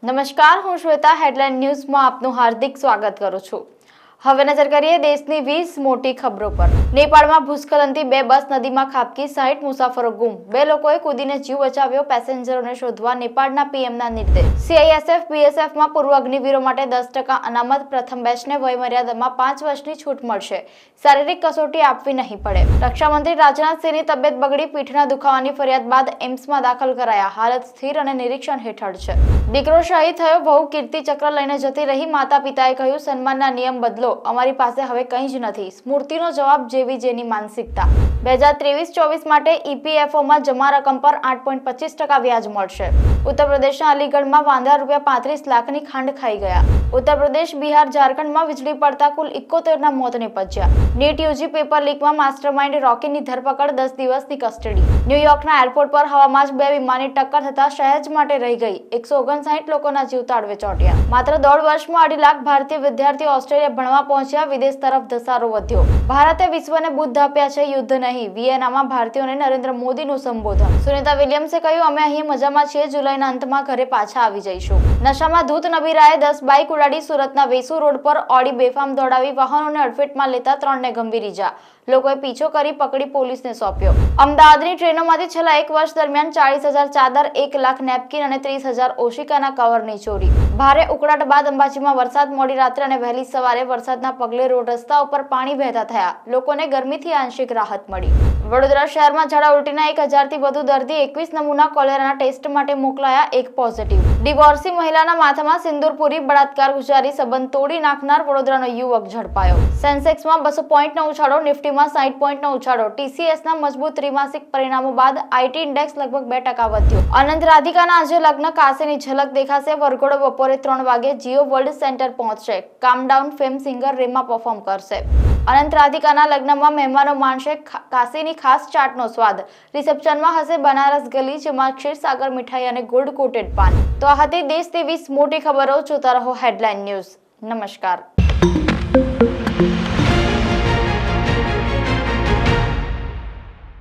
નમસ્કાર, હું શ્વેતા હેડલાઇન ન્યૂઝમાં આપનું હાર્દિક સ્વાગત કરું છું। હવે નજર કરીએ દેશની 20 મોટી ખબરો પર। નેપાળમાં ભૂસ્ખલનથી 2 બસ નદીમાં ખાબકી, 60 મુસાફરો ગુમ। 2 લોકોએ કૂદીને જીવ બચાવ્યો। પેસેન્જરોને શોધવા નેપાળના પીએમના નિર્દેશ। સીઆઈએસએફ બીએસએફમાં પૂર્વ અગ્નિવીરો માટે 10% અનામત। પ્રથમ બેચને વયમર્યાદામાં 5 વર્ષની છૂટ મળશે। શારીરિક કસોટી આપવી નહીં પડે। રક્ષામંત્રી રાજનાથ સિંહની તબિયત બગડી। પીઠના દુખાવાની ફરિયાદ બાદ એમ્સમાં દાખલ કરાયા। હાલત સ્થિર અને નિરીક્ષણ હેઠળ છે। દીકરો શહીદ થયો, વહુ કીર્તિ ચક્ર લઈને જતી રહી। માતા પિતાએ કહ્યું, સન્માનના નિયમ બદલો, અમારી પાસે હવે કંઈ જ નથી। સ્મૃતિનો જવાબ જેવી જેની માનસિકતા। 2023-24 માટે ઈપીએફઓમાં જમા રકમ પર 8.25% વ્યાજ મળશે। ઉત્તર પ્રદેશના અલીગઢમાં વાંદરા ₹35 લાખની ખાંડ ખાઈ ગયા। ઉત્તર પ્રદેશ, બિહાર, ઝારખંડમાં વીજળી પડતા કુલ 71ના મોત નિપજ્યા। નીટ યુજી પેપર લીકમાં માસ્ટરમાઇન્ડ રોકીની ધરપકડ, 10 દિવસની કસ્ટડી। ન્યુયોર્કના એરપોર્ટ પર હવામાં જ 2 વિમાનની ટક્કર થતા સહેજ માટે રહી ગઈ। 159 લોકોના જીવ તાળવે ચોંટ્યા। માત્ર 1.5 વર્ષમાં 2.5 લાખ ભારતીય વિદ્યાર્થીઓ ઓસ્ટ્રેલિયા ભણવા પહોંચ્યા। વિદેશ તરફ ધસારો વધ્યો। ભારતે વિશ્વને બુદ્ધ આપ્યા છે, યુદ્ધ નહીં। વિયેનામાં ભારતીયોને નરેન્દ્ર મોદીનું સંબોધન। સુનિતા વિલિયમ્સે કહ્યું, અમે અહીં મજામાં છીએ, જુલાઈના અંતમાં ઘરે પાછા આવી જઈશું। નશામાં ધૂત નબીરાએ 10 બાઇક ઉડાડી। સુરતના વેસુ રોડ પર ઓડી બેફામ દોડાવી, વાહનોને અડફેટમાં લેતા 3ને ગંભીર ઈજા। લોકોએ પીછો કરી પકડી પોલીસને સોંપ્યો। અમદાવાદની ટ્રેનોમાંથી છેલ્લા 1 વર્ષ દરમિયાન 40,000 ચાદર, 1 લાખ નેપકિન અને 30,000 ઓશિકાના કવરની ચોરી। ભારે ઉકળાટ બાદ અંબાજીમાં વરસાદ। મોડી રાત્રે અને વહેલી સવારે વરસાદના પગલે રોડ રસ્તા ઉપર પાણી વહેતા થયા। લોકોને ગરમીથી આંશિક રાહત મળી। વડોદરા શહેરમાં ઝાડા ઉલટીના 1000થી વધુ દર્દી। 21 નમૂના કોલેરાના ટેસ્ટ માટે મોકલાયા, 1 પોઝિટિવ। ડિવોર્સી મહિલાના માથામાં સિંદૂર પૂરી, બળાત્કાર ગુજારી સંબંધ તોડી નાખનાર વડોદરાનો યુવક ઝડપાયો। સેન્સેક્સમાં 200 પોઈન્ટનો ઉછાળો, નિફ્ટીમાં 60 પોઈન્ટનો ઉછાળો। ટીસીએસના મજબૂત ત્રિમાસિક પરિણામો બાદ આઈટી ઇન્ડેક્સ લગભગ 2% વધ્યો। અનંત રાધિકાના આજે લગ્ન, કાશીની ઝલક દેખાશે। વરઘોડો બપોરે 3 વાગે જીઓ વર્લ્ડ સેન્ટર પહોંચશે। કામડાઉન ફેમ સિંગર રેમા પરફોર્મ કરશે। અનંત રાધિકાના લગ્નમાં મહેમાનો માણશે કાશીની ખાસ ચાટનો સ્વાદ। રિસેપ્શનમાં હશે બનારસ ગલી, જેમાં ક્ષીરસાગર મીઠાઈ અને ગોલ્ડ કોટેડ પાન। તો આ હતી દેશની 20 મોટી ખબરો। જોતા રહો હેડલાઇન ન્યૂઝ। નમસ્કાર।